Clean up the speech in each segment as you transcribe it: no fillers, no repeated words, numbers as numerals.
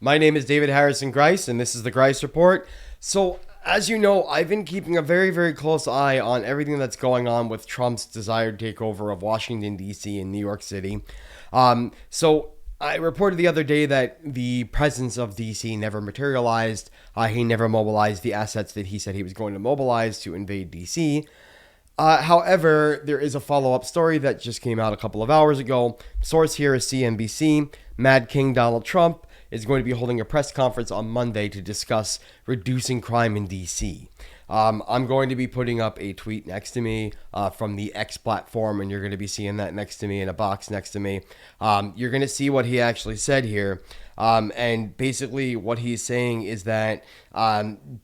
My name is David Harrison Greis, and this is the Greis Report. So, as you know, I've been keeping a very, very close eye on everything that's going on with Trump's desired takeover of Washington, D.C. and New York City. So, I reported the other day that the presence of D.C. never materialized. He never mobilized the assets that he said he was going to mobilize to invade D.C. However, there is a follow-up story that just came out a couple of hours ago. Source here is CNBC. Mad King Donald Trump is going to be holding a press conference on Monday to discuss reducing crime in D.C. I'm going to be putting up a tweet next to me from the X platform, and you're going to be seeing that next to me in a box next to me. You're going to see what he actually said here. And basically what he's saying is that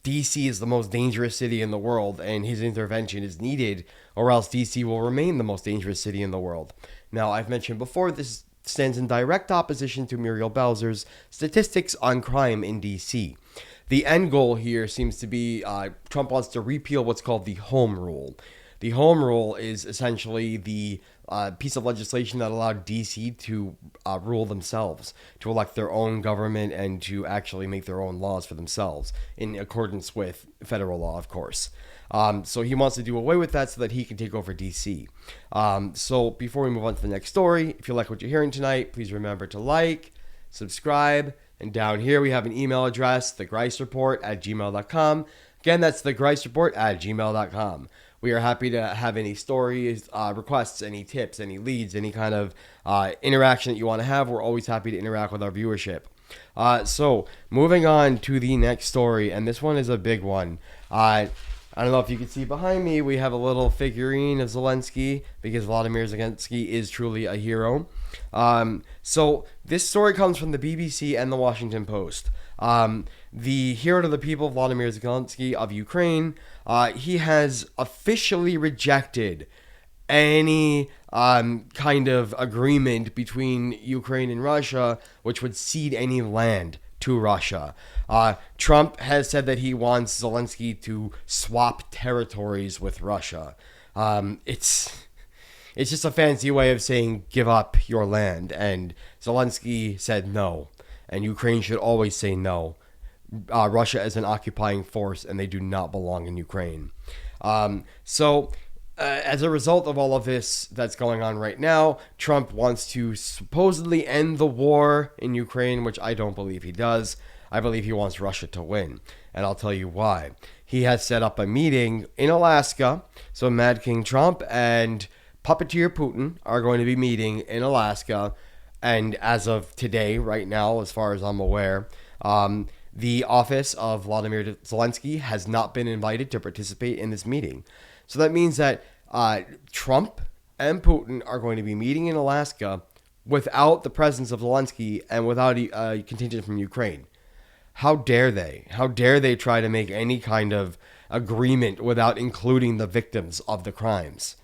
D.C. is the most dangerous city in the world, and his intervention is needed, or else D.C. will remain the most dangerous city in the world. Now, I've mentioned before, this stands in direct opposition to Muriel Bowser's statistics on crime in D.C. The end goal here seems to be Trump wants to repeal what's called the Home Rule. The Home Rule is essentially the piece of legislation that allowed D.C. to rule themselves, to elect their own government, and to actually make their own laws for themselves, in accordance with federal law, of course. So he wants to do away with that so that he can take over D.C. So before we move on to the next story, if you like what you're hearing tonight, please remember to like, subscribe, and down here we have an email address, thegreisreport@gmail.com. Again, that's thegreisreport@gmail.com. We are happy to have any stories, requests, any tips, any leads, any kind of interaction that you want to have. We're always happy to interact with our viewership. So moving on to the next story, and this one is a big one. I don't know if you can see behind me, we have a little figurine of Zelensky, because Volodymyr Zelensky is truly a hero. So this story comes from the BBC and the Washington Post. The hero to the people, Volodymyr Zelensky of Ukraine, he has officially rejected any kind of agreement between Ukraine and Russia, which would cede any land to Russia. Trump has said that he wants Zelensky to swap territories with Russia. It's just a fancy way of saying give up your land, and Zelensky said no, and Ukraine should always say no. Russia is an occupying force, and they do not belong in Ukraine. As a result of all of this that's going on right now, Trump wants to supposedly end the war in Ukraine, which I don't believe he does. I believe he wants Russia to win, and I'll tell you why. He has set up a meeting in Alaska, so Mad King Trump and Puppeteer Putin are going to be meeting in Alaska, and as of today, right now, as far as I'm aware, the office of Volodymyr Zelensky has not been invited to participate in this meeting. So that means that Trump and Putin are going to be meeting in Alaska without the presence of Zelensky and without a contingent from Ukraine. How dare they? How dare they try to make any kind of agreement without including the victims of the crimes?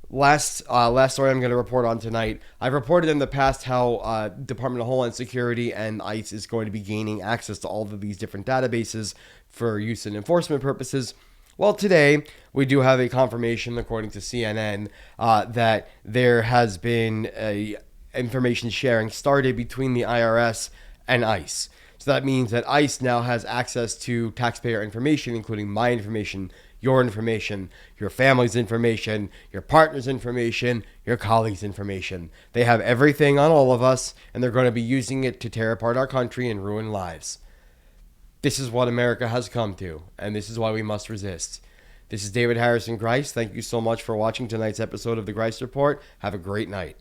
Last story I'm going to report on tonight. I've reported in the past how Department of Homeland Security and ICE is going to be gaining access to all of these different databases for use in enforcement purposes. Well, today we do have a confirmation, according to CNN, that there has been a information sharing started between the IRS and ICE. So that means that ICE now has access to taxpayer information, including my information, your family's information, your partner's information, your colleagues' information. They have everything on all of us, and they're going to be using it to tear apart our country and ruin lives. This is what America has come to, and this is why we must resist. This is David Harrison Greis. Thank you so much for watching tonight's episode of the Greis Report. Have a great night.